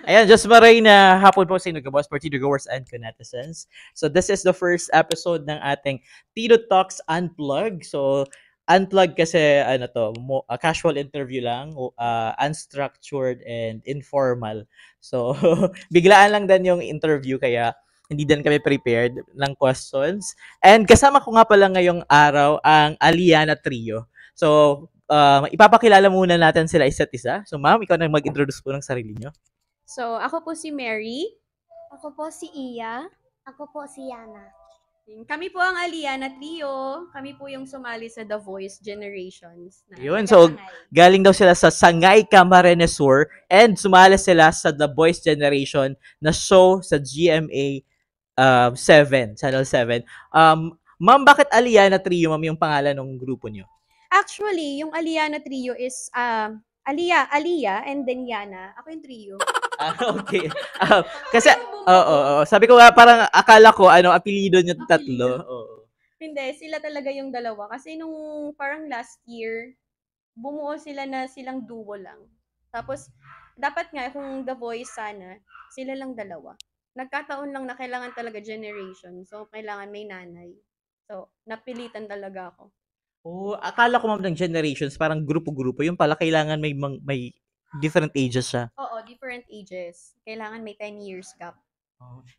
Ayan, just maray na hapon po sa inyo, boss, for Tito Goers and Conetizens. So, this is the first episode ng ating Tito Talks Unplugged. So, unplugged kasi, ano to, a casual interview lang, unstructured and informal. So, biglaan lang din yung interview, kaya hindi din kami prepared ng questions. And kasama ko nga pala ngayong araw ang Aliana Trio. So, ipapakilala muna natin sila isa't isa. So, ma'am, ikaw na mag-introduce po ng sarili nyo. So, ako po si Mary. Ako po si Iya. Ako po si Yana. Kami po ang Aliana Trio. Kami po yung sumali sa The Voice Generations. Yun, so galing daw sila sa Sangay Camarines Sur and sumali sila sa The Voice Generation na show sa GMA 7, Channel 7. Ma'am, bakit Aliana Trio, ma'am, yung pangalan ng grupo nyo? Actually, yung Aliana Trio is Alia, and then Yana. Ako yung trio. Okay. Kasi, sabi ko nga, parang akala ko, apelido nyo tatlo. Oo. Hindi, sila talaga yung dalawa. Kasi nung parang last year, bumuo sila na silang duo lang. Tapos, dapat nga, kung The Voice sana, sila lang dalawa. Nagkataon lang na kailangan talaga generation. So, kailangan may nanay. So, napilitan talaga ako. Oh, akala ko, ma'am, ng generations, parang grupo-grupo. Yung pala, kailangan may different ages siya. Oo, different ages. Kailangan may 10 years gap.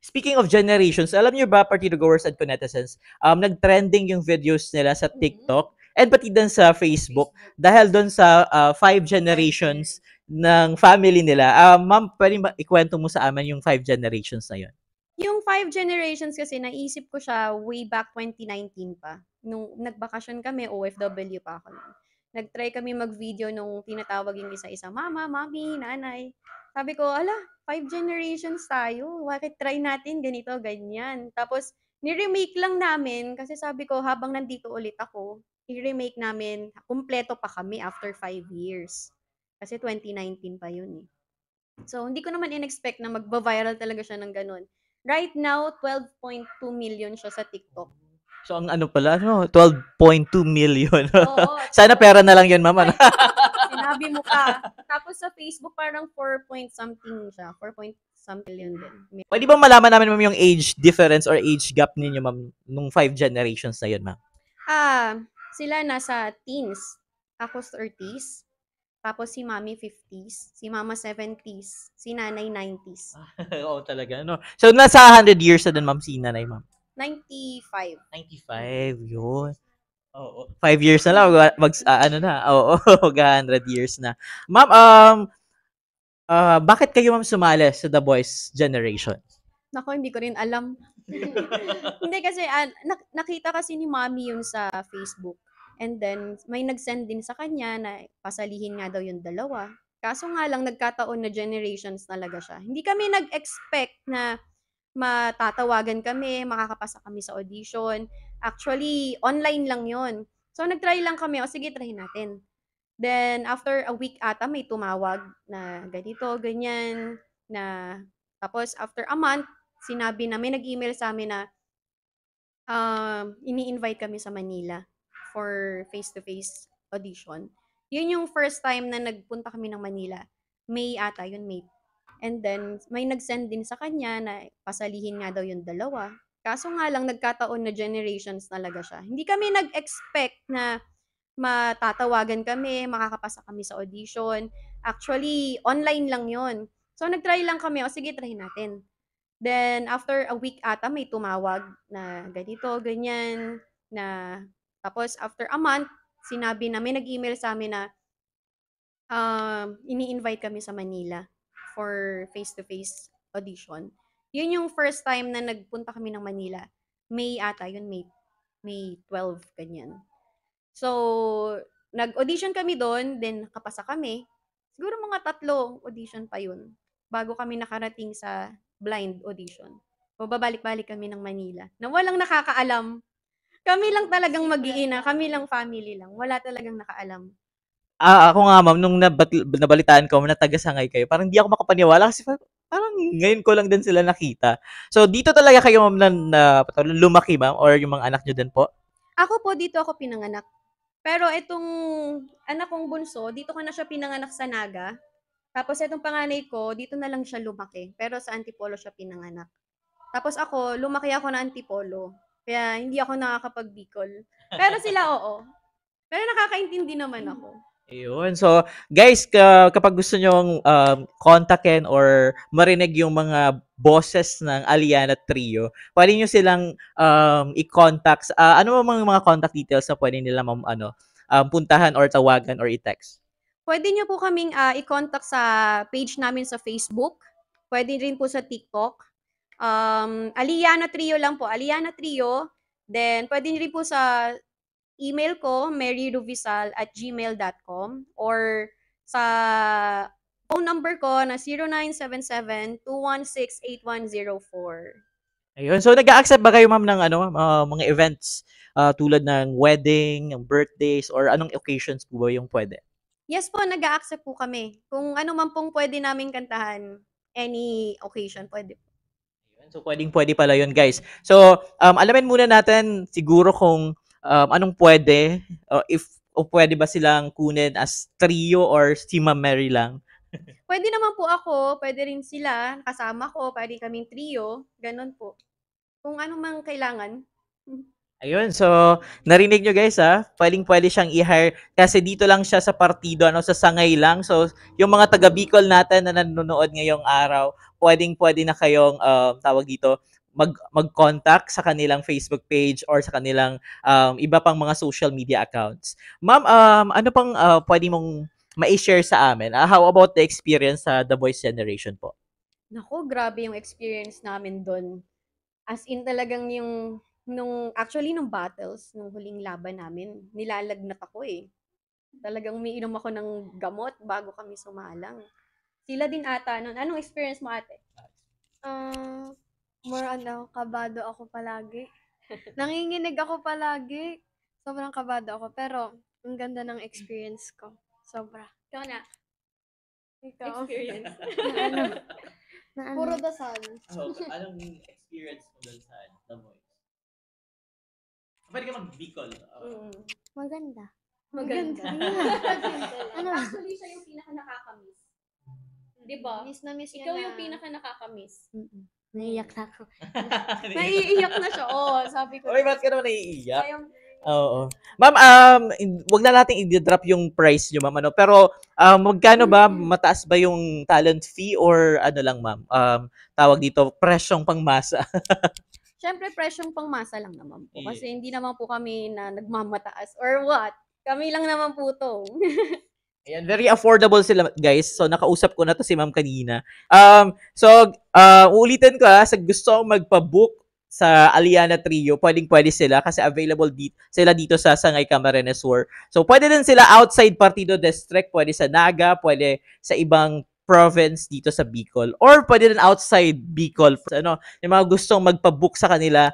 Speaking of generations, alam niyo ba, Partido Goers and Conetizens, nag-trending yung videos nila sa TikTok and pati din sa Facebook dahil doon sa 5 generations ng family nila. Ma'am, pwede ba ikwento mo sa amin yung 5 generations na yun? Yung 5 generations kasi, naisip ko siya way back 2019 pa. Nung nagbakasyon kami, OFW pa ako nun. Nag-try kami mag-video nung tinatawag yung isa-isa, mama, mami, nanay. Sabi ko, 5 generations tayo. Bakit try natin ganito, ganyan. Tapos, ni-remake lang namin kasi sabi ko, habang nandito ulit ako, i-remake namin, kumpleto pa kami after 5 years. Kasi 2019 pa yun eh. So, hindi ko naman in-expect na magba-viral talaga siya ng ganun. Right now, 12.2 million siya sa TikTok. So, ang pala, 12.2 million. Oo. Sana pera na lang yun, mama. Sinabi mo pa. Tapos sa Facebook, parang 4 point something siya. 4 point something million din. Pwede ba malaman namin, ma'am, yung age difference or age gap ninyo, ma'am, nung 5 generations na yun, ma'am? Sila nasa teens. Ako 30s. Tapos si mami 50s. Si mama 70s. Si nanay 90s. Oo, talaga, no? So, nasa 100 years na din, ma'am, si nanay, ma'am? 95. 95, yun. Oo. 5 years na lang, mag-100 years na. Ma'am, bakit kayo, ma'am, sumali sa The Voice Generation? Nako, hindi ko rin alam. Hindi kasi, nakita kasi ni mami yun sa Facebook. And then, may nag-send din sa kanya na pasalihin nga daw yung dalawa. Kaso nga lang, nagkataon na generations talaga siya. Hindi kami nag-expect na matatawagan kami, makakapasa kami sa audition. Actually, online lang yon. So, nag-try lang kami, sige, try natin. Then, after a week ata, may tumawag na ganito, ganyan, na, tapos after a month, sinabi na, may nag-email sa amin na, ini-invite kami sa Manila for face-to-face audition. Yun yung first time na nagpunta kami ng Manila. May ata, yun, May. And then, may nag-send din sa kanya na pasalihin nga daw yung dalawa. Kaso nga lang, nagkataon na generations talaga siya. Hindi kami nag-expect na matatawagan kami, makakapasa kami sa audition. Actually, online lang yon. So, nag-try lang kami, sige, try natin. Then, after a week ata, may tumawag na ganito, ganyan, na, tapos after a month, sinabi na, may nag-email sa amin na, ini-invite kami sa Manila for face-to-face audition. Yun yung first time na nagpunta kami ng Manila. May ata, yun, May 12, ganyan. So, nag-audition kami doon, then nakapasa kami. Siguro mga 3 audition pa yun bago kami nakarating sa blind audition. So, babalik-balik kami ng Manila na walang nakakaalam. Kami lang talagang mag-iina, kami lang family lang. Wala talagang nakaalam. Ako nga, ma'am, nung nabalitaan ko na taga-Sangay kayo, parang di ako makapaniwala kasi parang ngayon ko lang din sila nakita. So, dito talaga kayo, ma'am, na lumaki, ma'am, or yung mga anak nyo din po? Ako po, dito ako pinanganak. Pero itong anak kong bunso, dito ko na siya pinanganak sa Naga. Tapos itong panganay ko, dito na lang siya lumaki. Pero sa Antipolo siya pinanganak. Tapos ako, lumaki ako na Antipolo. Kaya hindi ako nakakapag-Bicol. Pero sila oo. Pero nakakaintindi naman ako. Ayun. So, guys, kapag gusto nyong kontakin or marinig yung mga boses ng Aliana Trio, pwede nyo silang i-contact. Ano ba mga contact details na pwede nila puntahan or tawagan or i-text? Pwede nyo po kaming i-contact sa page namin sa Facebook. Pwede rin po sa TikTok. Aliana Trio lang po. Aliana Trio. Then, pwede rin po sa email ko, maryruvisal@gmail.com or sa phone number ko na 0977-216-8104. Ayun. So, nag-a-accept ba kayo, ma'am, ng mga events tulad ng wedding, ng birthdays, or anong occasions po ba yung pwede? Yes po, nag-a-accept po kami. Kung ano man pong pwede namin kantahan, any occasion, pwede po. So, pwede pala yun, guys. So, alamin muna natin siguro kung anong pwede, o pwede ba silang kunin as trio or si Ma'am Mary lang. Pwede naman po ako, pwede rin sila, kasama ko, pwede kaming trio, ganun po. Kung ano mang kailangan. Ayun, so narinig nyo guys pwede siyang i-hire kasi dito lang siya sa partido, sa Sangay lang. So, yung mga taga Bicol natin na nanonood ngayong araw, pwede na kayong tawag dito, mag-contact sa kanilang Facebook page or sa kanilang iba pang mga social media accounts. Ma'am, ano pang pwede mong ma-share sa amin? How about the experience sa The Voice Generation po? Naku, grabe yung experience namin doon. As in talagang nung battles, nung huling laban namin, nilalagnat ako eh. Talagang umiinom ako ng gamot bago kami sumalang. Sila din ata nun. Anong experience mo, ate? More on kabado ako palagi. Nanginginig ako palagi. Sobrang kabado ako. Pero, ang ganda ng experience ko. Sobra. Ikaw na. Ikaw. Experience. Puro dasal. Anong experience mo dun sa The Voice? Pwede ka mag-Bicol. Maganda. Maganda. Ano? Actually, siya yung pinaka-nakakamiss. Diba? Miss na miss niya Ikaw na. yung pinaka-nakakamiss. Naiiyak na ako. Naiiyak na siya. Oo, sabi ko. Oy, ba't ka naman naiiyak? Sayang. Oo. Ma'am, wag na nating i-drop yung price nyo, ma'am. Pero, magkano ba? Mataas ba yung talent fee or ano lang, ma'am? Tawag dito, presyong pangmasa. Siyempre, presyong pangmasa lang naman po. Yeah. Kasi hindi naman po kami na nagmamataas or what. Kami lang naman po to. Ayan, very affordable sila, guys. So, nakausap ko na to si ma'am kanina. Uulitin ko sa gusto kong magpa-book sa Aliana Trio, pwede sila kasi available sila dito sa Sangay Camarines Sur. So, pwede din sila outside Partido District, pwede sa Naga, pwede sa ibang province dito sa Bicol, or pwede din outside Bicol. Yung mga gustong magpa-book sa kanila,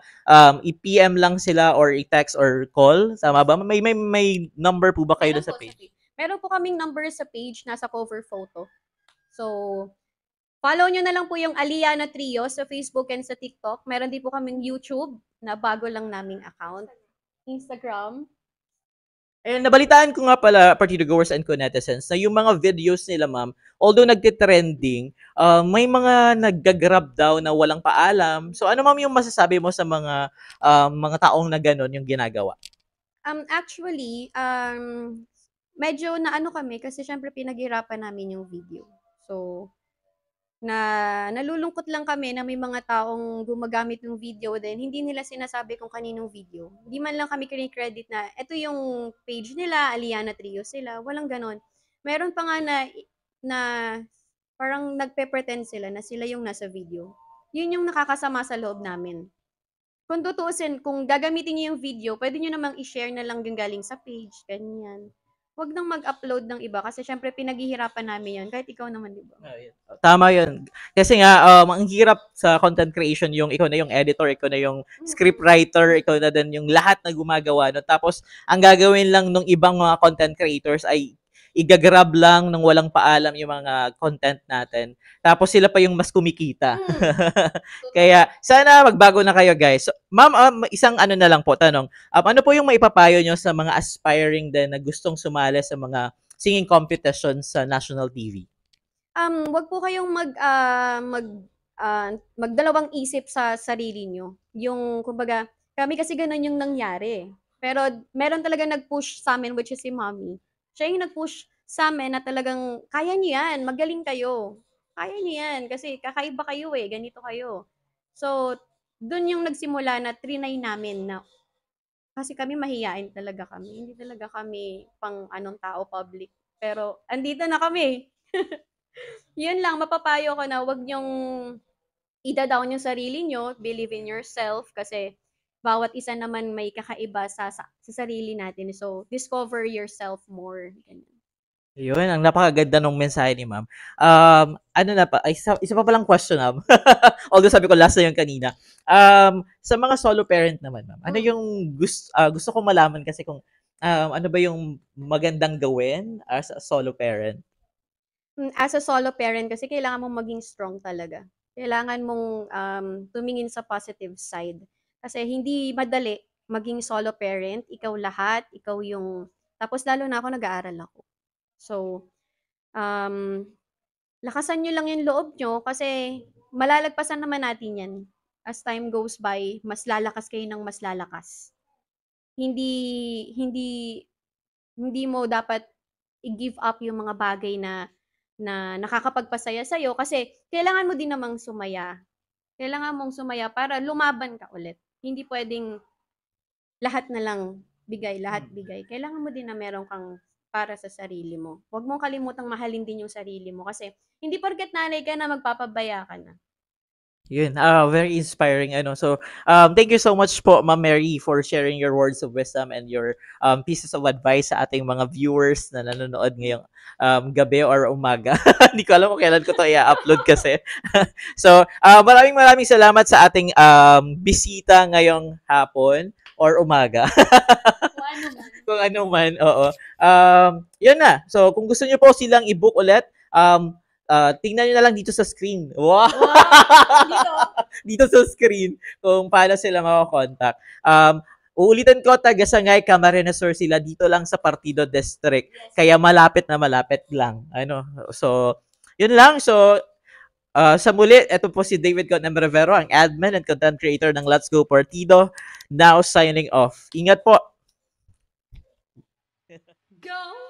i-PM lang sila or i-text or call. Tama ba? May number po ba kayo Meron sa po page? Meron po kaming number sa page, nasa cover photo. So, follow nyo na lang po yung Aliana Trio sa Facebook and sa TikTok. Meron din po kaming YouTube na bago lang naming account. Instagram. And nabalitaan ko nga pala, Partido Goers and Netizens, na yung mga videos nila, ma'am, although nagtitrending, may mga naggagrab daw na walang paalam. So ano, ma'am, yung masasabi mo sa mga taong na gano'n yung ginagawa? Actually, medyo naano kami kasi syempre pinaghirapan namin yung video. So, nalulungkot lang kami na may mga taong gumagamit ng video din, hindi nila sinasabi kung kaninong video. Hindi man lang kami kini-credit na ito yung page nila, Aliana Trio sila, walang ganon. Meron pa nga na parang nagpe-pretend sila na sila yung nasa video. Yun yung nakakasama sa loob namin. Kung tutuusin, kung gagamitin niyo yung video, pwede niyo namang i-share na lang yung galing sa page, ganyan. Huwag nang mag-upload ng iba kasi syempre pinaghihirapan namin yan, kahit ikaw naman, di ba? Tama yun. Kasi nga, ang hirap sa content creation yung ikaw na yung editor, ikaw na yung script writer, ikaw na din yung lahat na gumagawa. No? Tapos, ang gagawin lang ng ibang mga content creators ay igagrab lang ng walang paalam yung mga content natin. Tapos sila pa yung mas kumikita. Kaya sana magbago na kayo, guys. So, ma'am, isang ano na lang po, tanong. Ano po yung maipapayo nyo sa mga aspiring din na gustong sumali sa mga singing competitions sa national TV? Wag po kayong magdalawang isip sa sarili niyo. Yung kumbaga, kami kasi gano'n yung nangyari. Pero meron talagang nag-push sa'min, which is si mommy. Siya yung nag-push sa'min na talagang, "Kaya niyo 'yan, magaling kayo. Kaya niyo 'yan kasi kakaiba kayo, eh, ganito kayo." So, dun yung nagsimula na triny namin na kasi kami mahiyain talaga kami. Hindi talaga kami pang anong tao, public. Pero andito na kami. Yun lang, mapapayo ko na wag niyong ida-down yung sarili niyo, believe in yourself kasi bawat isa naman may kakaiba sa sarili natin. So, discover yourself more, ganyan. Yun, ang napakaganda nung mensahe ni ma'am. Ano na pa, ay, isa pa palang question, ma'am. Although sabi ko last na yung kanina. Sa mga solo parent naman, ma'am, ano yung gusto ko malaman kasi kung ano ba yung magandang gawin as a solo parent? As a solo parent kasi kailangan mong maging strong talaga. Kailangan mong, tumingin sa positive side. Kasi hindi madali maging solo parent, ikaw lahat, ikaw yung tapos lalo na ako nag-aaral ako. So, um, lakasan niyo lang yung loob niyo kasi malalagpasan naman natin 'yan. As time goes by, mas lalakas kayo ng mas lalakas. Hindi hindi hindi mo dapat i-give up yung mga bagay na na nakakapagpasaya sa'yo kasi kailangan mo din namang sumaya. Kailangan mong sumaya para lumaban ka ulit. Hindi puwedeng lahat na lang bigay, lahat bigay. Kailangan mo din na meron kang para sa sarili mo. Huwag mong kalimutang mahalin din yung sarili mo kasi hindi porket nanay ka na magpapabaya ka na. Yun, very inspiring ano. So, thank you so much po, Ma'am Mary, for sharing your words of wisdom and your pieces of advice sa ating mga viewers na nanonood ngayong gabi or umaga. Hindi ko alam kung kailan ko to i-upload kasi. So, maraming salamat sa ating bisita ngayong hapon or umaga. Kung ano man, oo. Yun na. So, kung gusto niyo po silang i-book ulit, tingnan nyo na lang dito sa screen. Wow! Dito. Dito sa screen kung paano sila makakontakt. Uulitin ko, taga Sangay, Camarines Sur sila dito lang sa Partido District. Kaya malapit na malapit lang. Ano? So, yun lang. So, sa muli, ito po si David Conem Rivero, ang admin and content creator ng Let's Go Partido. Now signing off. Ingat po! Go!